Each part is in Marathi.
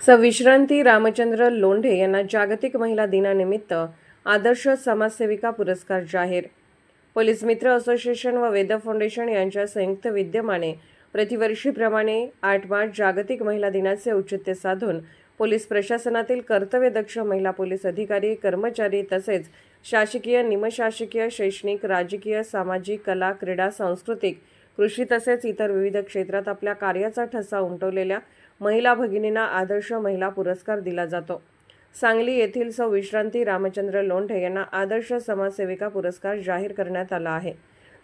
विश्रांती रामचंद्र लोंढे यांना जागतिक महिला दिनानिमित्त आदर्श समाजसेविका पुरस्कार जाहीर। पोलीस मित्र असोसिएशन व वेद फाउंडेशन यांच्या संयुक्त विद्यमाने प्रतिवर्षीप्रमाणे 8 मार्च जागतिक महिला दिनाचे औचित्य साधून पोलीस प्रशासनातील कर्तव्यदक्ष महिला पोलीस अधिकारी, कर्मचारी तसेच शासकीय, निमशासकीय, शैक्षणिक, राजकीय, सामाजिक, कला, क्रीडा, सांस्कृतिक, कृषी तसेच इतर विविध क्षेत्रात आपल्या कार्याचा ठसा उमटवलेल्या महिला भगिनींना आदर्श महिला पुरस्कार दिला जातो। सांगली येथील विश्रांती रामचंद्र लोंढे यांना आदर्श समाजसेविका पुरस्कार जाहीर करण्यात आला आहे।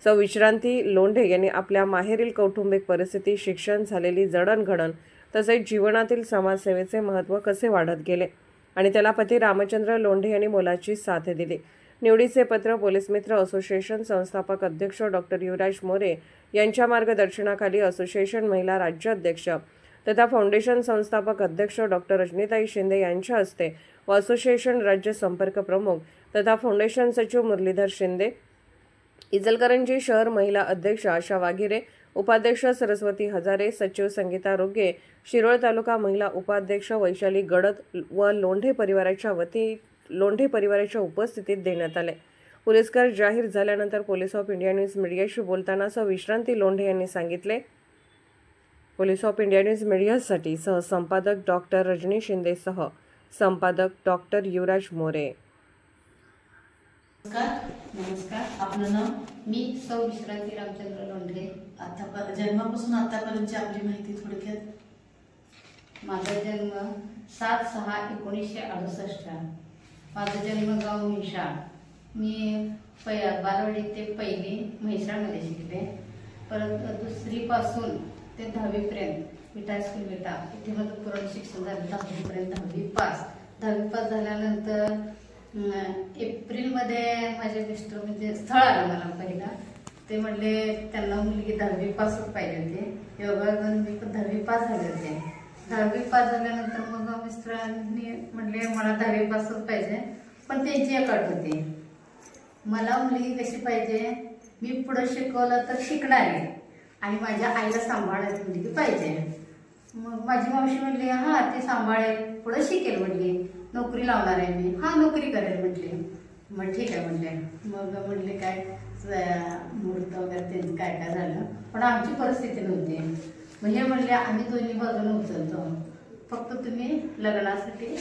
विश्रांती लोंढे यांनी आपल्या माहेरील कौटुंबिक परिस्थिती, शिक्षण, झालेली जडणघडण तसेच जीवनातील समाजसेवेचे महत्त्व कसे वाढत गेले आणि त्याला पती रामचंद्र लोंढे यांनी मोलाची साथ दिली। निवडीचे पत्र पोलीस मित्र असोसिएशन संस्थापक अध्यक्ष डॉक्टर युवराज मोरे यांच्या मार्गदर्शनाखाली असोसिएशन महिला राज्याध्यक्ष तथा फाउंडेशन संस्थापक अध्यक्ष डॉक्टर रजनीताई शिंदे यांच्या हस्ते व असोसिएशन राज्य संपर्क प्रमुख तथा फाउंडेशन सचिव मुरलीधर शिंदे, इचलकरंजी शहर महिला अध्यक्ष आशा वाघिरे, उपाध्यक्ष सरस्वती हजारे, सचिव संगीता रोगे, शिरोळ तालुका महिला उपाध्यक्ष वैशाली गडद व लोंढे परिवाराच्या उपस्थितीत देण्यात आले। पुरस्कार जाहीर झाल्यानंतर पोलीस ऑफ इंडिया न्यूज मीडियाशी बोलताना विश्रांती लोंढे यांनी सांगितले। पोलीस ऑफ इंडिया न्यूज मीडियासाठी सहसंपादक डॉक्टर रजनी शिंदे सह संपादक डॉक्टर युवराज मोरे। नमस्कार, आपलं नाव? मी विश्रांती रामचंद्र लोंढे। आता जन्मापासून आतापर्यंतची आपली माहिती थोडक्यात। माझा जन्म 7/6/1968। माझा जन्मगाव म्हैसाळ। मी बालवाडी ते पहिली म्हैसाळमध्ये शिकले। परत 2री पासून ते 10वी पर्यंत विटा स्कूल विटा इथे माझं पूर्ण शिक्षण झालं। 10वी पर्यंत 10वी पास झाल्यानंतर एप्रिलमध्ये माझे मिस्टर म्हणजे स्थळ आलं मला पहिला। ते म्हणले त्यांना मुलगी 10वी पासच पाहिजे होती। योगायोगाने मी पण 10वी पास झाले होते। 10वी पास झाल्यानंतर मग मिस्टरांनी म्हणले मला 10वी पासच पाहिजे, पण त्यांची एक अट होती, मला मुलगी कशी पाहिजे, मी पुढे शिकवलं तर शिकणार आहे आणि माझ्या आईला सांभाळायची मुलगी पाहिजे। मग माझी मावशी म्हणली हा ती सांभाळेल, पुढे शिकेल म्हणली, नोकरी लावणार आहे मी, हा नोकरी करेल म्हटली। मग ठीक आहे म्हणले। मग म्हणले काय मुहूर्त वगैरे त्यांचं काय काय झालं, पण आमची परिस्थिती नव्हती। मग हे म्हणले आम्ही दोन्ही बाजूने उचलतो, फक्त तुम्ही लग्नासाठी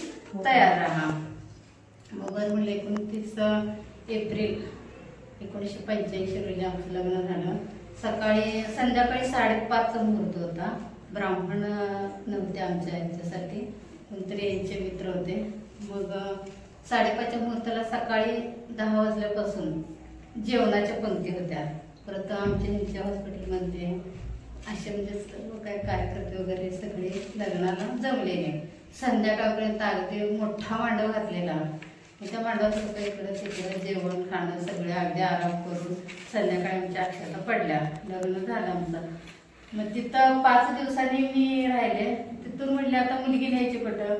तयार राहा। मग म्हणले 29 एप्रिल 1985 रोजी आमचं लग्न झालं। संध्याकाळी 5:30चा मुहूर्त होता। ब्राह्मण नव्हते आमच्या यांच्यासाठी, कोणतरी यांचे मित्र होते। मग 5:30च्या मुहूर्ताला सकाळी 10 वाजल्यापासून जेवणाच्या पंक्ती होत्या। परत आमच्या हॉस्पिटलमध्ये असे म्हणजे सर्व काय कार्यकर्ते वगैरे सगळे लग्नाला जमलेले। संध्याकाळपर्यंत अगदी मोठा मांडव घातलेला। त्या मांडवात सगळं इकडं तिकडं जेवण खाणं सगळे अगदी आराम करून संध्याकाळी आमच्या अक्षता पडल्या। लग्न झालं आमचं। मग तिथं 5 दिवसांनी मी राहिले। तिथून म्हणले आता मुलगी न्यायची कुठं?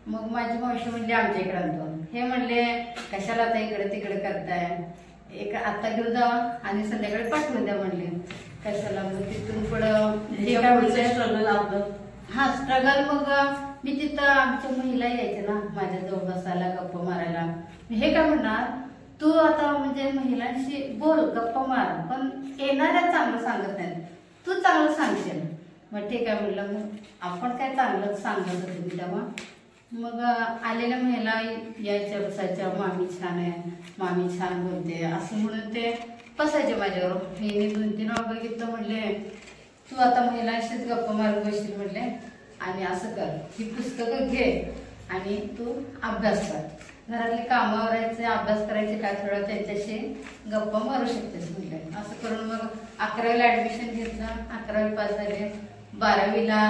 मग माझी मावशी म्हणली आमच्या इकडे आणतो। हे म्हणले कशाला आता इकडे तिकडे करताय, एक आता घेऊन जावा आणि संध्याकाळी पाठवून द्या म्हणले। कशाला? मग तिथून पुढं स्ट्रगल आपलं स्ट्रगल। मग मी तिथं आमच्या महिला यायचे ना माझ्या जवळ बसायला, गप्पा मारायला। हे काय म्हणणार, तू आता म्हणजे महिलांशी बोल, गप्पा मार, पण येणाऱ्या चांगलं सांगत नाही, तू चांगलं सांगशील। मग ठीक आहे म्हणलं। मग आपण काय चांगलं सांगत होते तेव्हा। मग आलेल्या महिला यायच्या, बसायच्या, मामी छान आहे, मामी छान बोलते असं म्हणून ते बसायचे माझ्यावर। मी 2-3 वेळा बघितलं, म्हणले तू आता महिलांशीच गप्पा मारत बसशील म्हणले, आणि असं कर, ही पुस्तकं घे आणि तू अभ्यास कर, घरातले कामं आवरायचे, अभ्यास करायचे, काय थोडा त्यांच्याशी गप्पा मारू शकतेस म्हणले। असं करून मग 11वीला ऍडमिशन घेतलं। 11वी पास झाले। 12वीला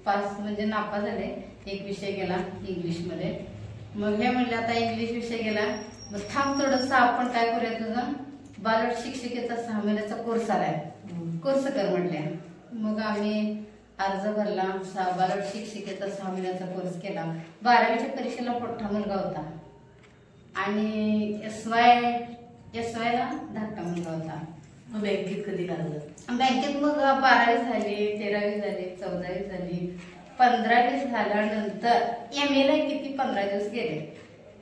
पास म्हणजे नापास झाले, एक विषय गेला इंग्लिशमध्ये। मग हे म्हणले आता इंग्लिश विषय गेला, मग थांब थोडंसं, आपण काय करूया, तुझा बालवाडी शिक्षिकेचा 6 महिन्याचा कोर्स आलाय, कोर्स कर म्हणले। मग आम्ही अर्ज भरला, बालवाडी शिक्षिकेचा 6 महिन्याचा कोर्स केला। 12वीच्या परीक्षेला मोठा मुलगा होता आणि एसवायला धाकटा मुलगा होता। मग बँकेत कधी लागलं? बँकेत मग 12वी झाली, 13वी झाली, 14वी झाली, 15-20 झाल्यानंतर MA ला किती 15 दिवस गेले.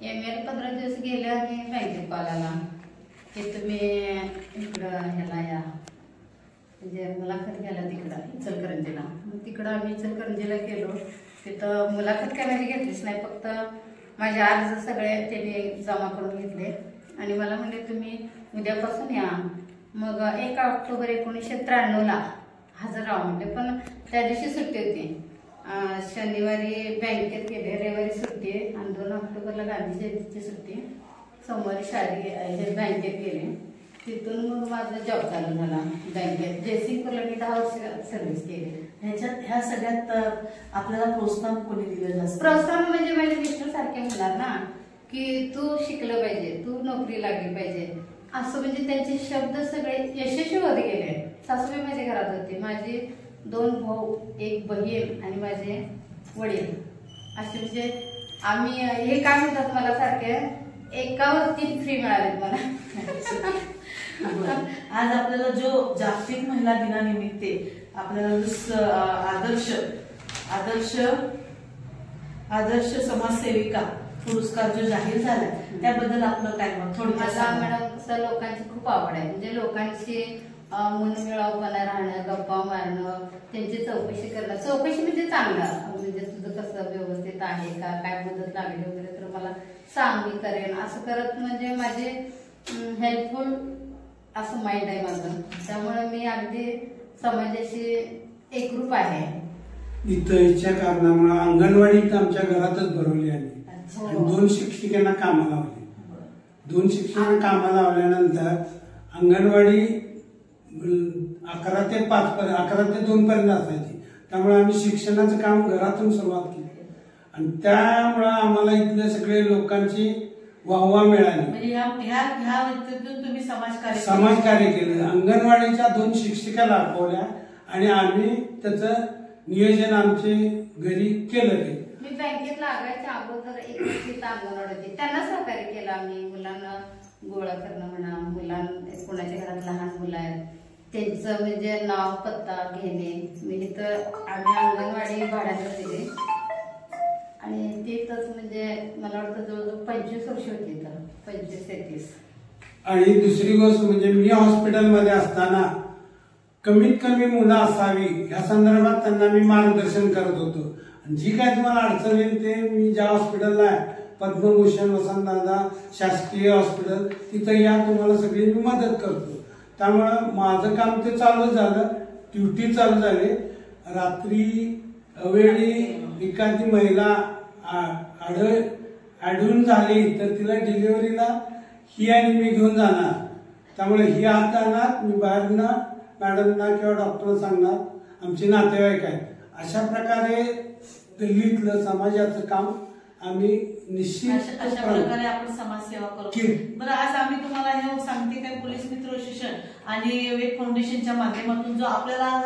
MA ला 15 दिवस गेले आणि बँकेत कॉल आला की तुम्ही इकडं ह्याला या, म्हणजे मुलाखत घ्यायला तिकडं इचलकरंजीला. मग तिकडं आम्ही इचलकरंजीला गेलो. तिथं मुलाखत काय माझी घेतलीच नाही, फक्त माझे अर्ज सगळे त्यांनी जमा करून घेतले आणि मला म्हणले तुम्ही उद्यापासून या. मग 1 ऑक्टोबर 1993 हजर राहा म्हणले. पण त्या दिवशी सुट्टी होती. शनिवारी बँकेत गेले, रविवारी सुट्टी आणि 2 ऑक्टोबरला गांधी जयंतीची सुट्टी. सोमवारी शाळेत बँकेत गेले. तिथून मग माझा जॉब चालू झाला बँकेत. जयसिंगपूरला मी 10 वर्ष सर्व्हिस केली. ह्या सगळ्यात आपल्याला प्रोत्साहन कोणी दिलं जास्त? प्रोत्साहन म्हणजे माझे मिस्टर सारखे म्हणणार ना की तू शिकलं पाहिजे, तू नोकरी लागली पाहिजे, असं म्हणजे त्यांचे शब्द सगळे यशस्वी होत गेले. सासूबाई माझ्या घरात होते, माझे 2 भाऊ, 1 बहीण आणि माझे वडील. असे म्हणजे आम्ही हे काय म्हणतात मला सारखे एकावर 3 फ्री मिळालेत मला. आज आपल्याला जो जागतिक महिला दिनानिमित्त आपल्याला आदर्श समाजसेविका पुरस्कार जो जाहीर झाला त्याबद्दल आपलं काय मत? मला मॅडम कसं लोकांची खूप आवड आहे, म्हणजे लोकांची मनमिळावपणा राहणं, गप्पा मारणं, त्यांची चौकशी करणं. चौकशी म्हणजे चांगलं, म्हणजे तुझं कसं व्यवस्थित आहे का, काय मदत लागली वगैरे तर मला सांग, मी करेन. असं करत म्हणजे माझे हेल्पफुल असं माइंड आहे माझं. त्यामुळे मी अगदी समाजाशी एकरूप आहे. इथच्या कारणामुळे अंगणवाडी आमच्या घरातच भरवली आली आणि 2 शिक्षिकांना कामाला लावली. 2 शिक्षकांना कामाला लावल्यानंतर अंगणवाडी 11 ते 5 पर्यंत, 11 ते 2 पर्यंत असायची. त्यामुळे आम्ही शिक्षणाचं काम घरातून सुरुवात केली आणि त्यामुळे आम्हाला इथल्या सगळे लोकांची वाहवा मिळाली. म्हणजे ह्या व्यक्तीतून तुम्ही समाजकार्य केलं. अंगणवाडीच्या 2 शिक्षिका दाखवल्या आणि आम्ही त्याचं नियोजन आमचे घरी केलं. ते मी बँकेत लागायच्या अगोदर एक व्यक्ती अंगणवाडी होती, त्यांना सहकार्य केलं आम्ही. मुलांना गोळा करणं म्हणा, कोणाच्या घरात लहान मुलं आहेत त्यांचं म्हणजे नाव पत्ता घेणे. म्हणजे तर आम्ही अंगणवाडी भाड्याला दिली आणि तिथंच म्हणजे मला वाटतं जवळजवळ 25 वर्ष होती, तर 25-33. आणि दुसरी गोष्ट म्हणजे मी हॉस्पिटलमध्ये असताना कमीत कमी मुलं असावी या संदर्भात त्यांना मी मार्गदर्शन करत होतो. जी काय तुम्हाला अडचण येईल ते मी ज्या हॉस्पिटलला आहे, पद्मभूषण वसंतदादा शासकीय हॉस्पिटल, तिथं या, तुम्हाला सगळी मी मदत करतो. त्यामुळं माझं काम ते चालू झालं, ड्युटी चालू झाली. रात्री अवेळी एखादी महिला आढळून झाली तर तिला डिलिव्हरीला ही आणि मी घेऊन जाणार. त्यामुळे ही आत जाणार, मी बाहेरनं मॅडमना किंवा डॉक्टरला सांगणार, आमचे नातेवाईक आहेत. अशा प्रकारे गल्लीतलं समाजाचं काम आम्ही निश्चित अशा प्रकारे आपण समाजसेवा करतो. बरं, आज आम्ही तुम्हाला हे सांगते काय पोलीस मित्र असोसिएशन आणि विवेक फाउंडेशनच्या माध्यमातून जो आपल्याला